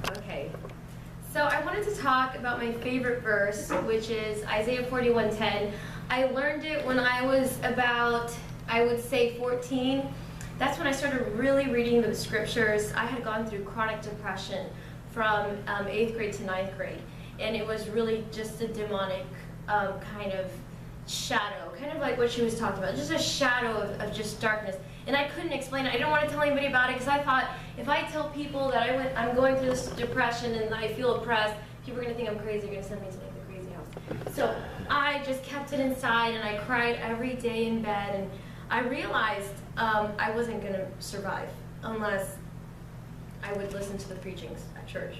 Okay, so I wanted to talk about my favorite verse, which is Isaiah 41:10. I learned it when I was about, I would say, 14. That's when I started really reading the scriptures. I had gone through chronic depression from 8th grade to 9th grade, and it was really just a demonic kind of shadow, kind of like what she was talking about, just a shadow of just darkness. And I couldn't explain it. I didn't want to tell anybody about it because I thought if I tell people that I'm going through this depression and I feel oppressed, people are going to think I'm crazy. They're going to send me to like the crazy house. So I just kept it inside and I cried every day in bed. And I realized I wasn't going to survive unless I would listen to the preachings at church.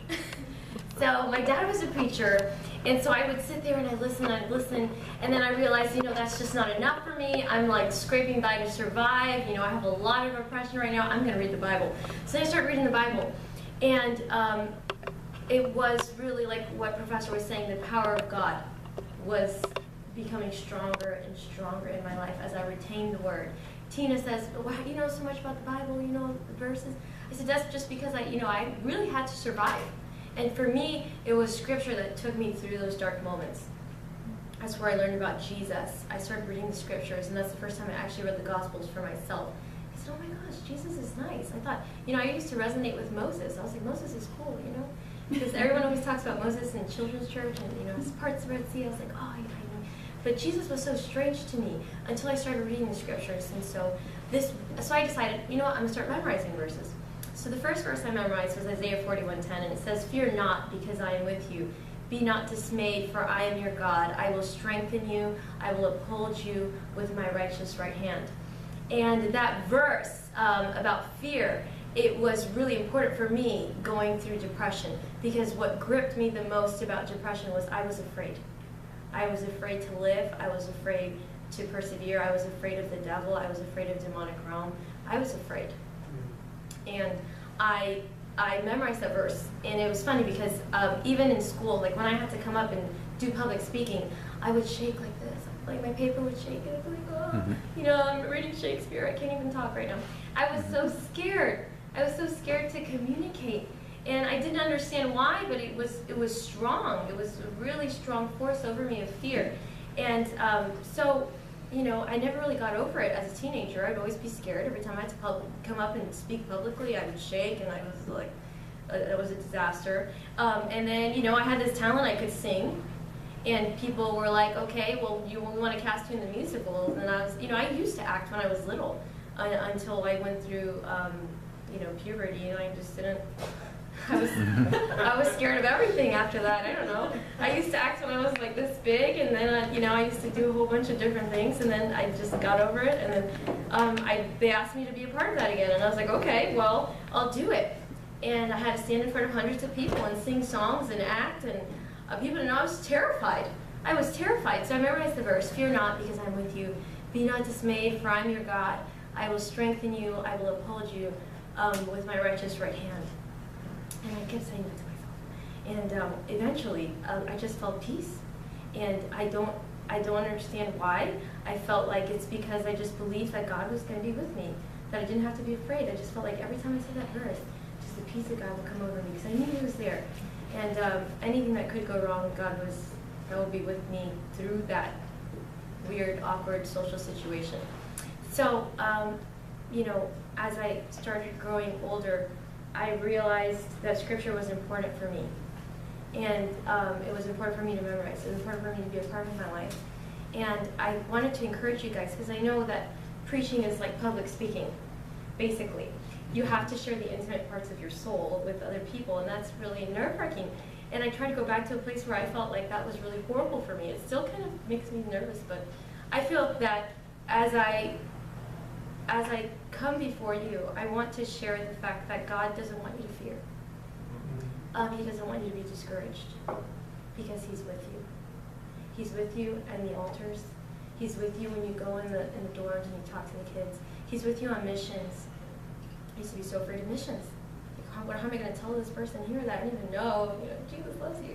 So my dad was a preacher, and so I would sit there and I'd listen, and then I realized, that's just not enough for me. I'm like scraping by to survive. I have a lot of oppression right now. I'm going to read the Bible. So I started reading the Bible, and it was really like what Professor was saying, the power of God was becoming stronger and stronger in my life as I retained the Word. Tina says, "Wow, you know so much about the Bible, you know the verses." I said, "That's just because I really had to survive." And for me, it was scripture that took me through those dark moments. That's where I learned about Jesus. I started reading the scriptures, and that's the first time I actually read the Gospels for myself. I said, oh my gosh, Jesus is nice. I thought, I used to resonate with Moses. I was like, Moses is cool, because everyone always talks about Moses in children's church, and, his parts of the Red Sea. I was like, oh, I know. But Jesus was so strange to me until I started reading the scriptures. And so I decided, I'm going to start memorizing verses. So the first verse I memorized was Isaiah 41:10, and it says, "Fear not, because I am with you. Be not dismayed, for I am your God. I will strengthen you. I will uphold you with my righteous right hand." And that verse about fear, it was really important for me going through depression, because what gripped me the most about depression was I was afraid. I was afraid to live. I was afraid to persevere. I was afraid of the devil. I was afraid of demonic realm. I was afraid. And I memorized that verse, and it was funny because even in school, like when I had to come up and do public speaking, I would shake like this, like my paper would shake, and I'd be like, oh, I'm reading Shakespeare, I can't even talk right now. I was so scared. I was so scared to communicate, and I didn't understand why, but it was strong. It was a really strong force over me of fear, and I never really got over it as a teenager. I'd always be scared. Every time I had to come up and speak publicly, I would shake, and I was like, it was a disaster. And then, I had this talent, I could sing, and people were like, okay, well, we want to cast you in the musicals. And I was, I used to act when I was little until I went through, puberty, and I just didn't. I was scared of everything after that. I don't know. I used to act when I was like this big, and then I used to do a whole bunch of different things, and then I just got over it. And then they asked me to be a part of that again, and I was like, okay, well, I'll do it. And I had to stand in front of hundreds of people and sing songs and act, and I was terrified. I was terrified. So I memorized the verse: "Fear not, because I'm with you. Be not dismayed, for I'm your God. I will strengthen you. I will uphold you with my righteous right hand." And I kept saying that to myself. And eventually, I just felt peace. And I don't understand why. I felt like it's because I just believed that God was going to be with me, that I didn't have to be afraid. I just felt like every time I said that verse, just the peace of God would come over me, because I knew He was there. And anything that could go wrong, God would be with me through that weird, awkward social situation. So, as I started growing older, I realized that scripture was important for me. And it was important for me to memorize. It was important for me to be a part of my life. And I wanted to encourage you guys, because I know that preaching is like public speaking, basically. You have to share the intimate parts of your soul with other people, and that's really nerve-wracking. And I tried to go back to a place where I felt like that was really horrible for me. It still kind of makes me nervous, but I feel that as I come before you, I want to share the fact that God doesn't want you to fear. He doesn't want you to be discouraged, because He's with you. He's with you in the altars. He's with you when you go in the dorms and you talk to the kids. He's with you on missions. I used to be so afraid of missions. Like, how am I going to tell this person here that I don't even know? Jesus loves you.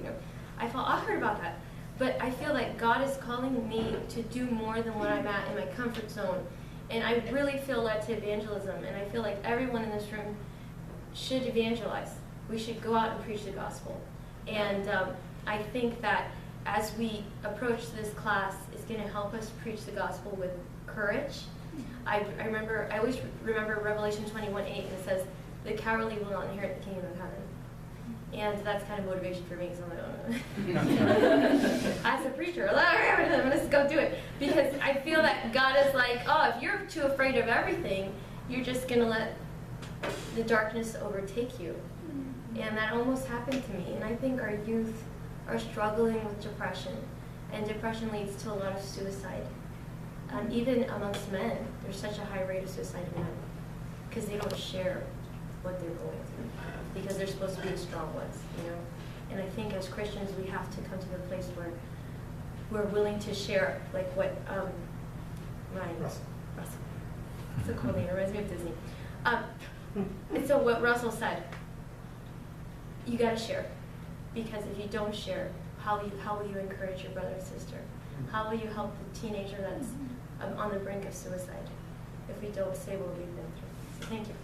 I felt awkward about that. But I feel like God is calling me to do more than what I'm at in my comfort zone. And I really feel led to evangelism. And I feel like everyone in this room should evangelize. we should go out and preach the gospel. And I think that as we approach this class, it's going to help us preach the gospel with courage. I always remember Revelation 21:8, and it says, "The cowardly will not inherit the kingdom of heaven." And that's kind of motivation for me, because I'm like, oh, as a preacher, I'm going to just go do it. Because I feel that God is like, oh, if you're too afraid of everything, you're just going to let the darkness overtake you. And that almost happened to me. And I think our youth are struggling with depression. And depression leads to a lot of suicide. Even amongst men, there's such a high rate of suicide in men. Because they don't share what they're going through. Because they're supposed to be the strong ones, you know? And I think as Christians, we have to come to the place where we're willing to share, like what Russell. It's a cool name, it reminds me of Disney. And so what Russell said, you gotta share. Because if you don't share, how will you encourage your brother and sister? How will you help the teenager that's on the brink of suicide? If we don't say what we've been through. So thank you.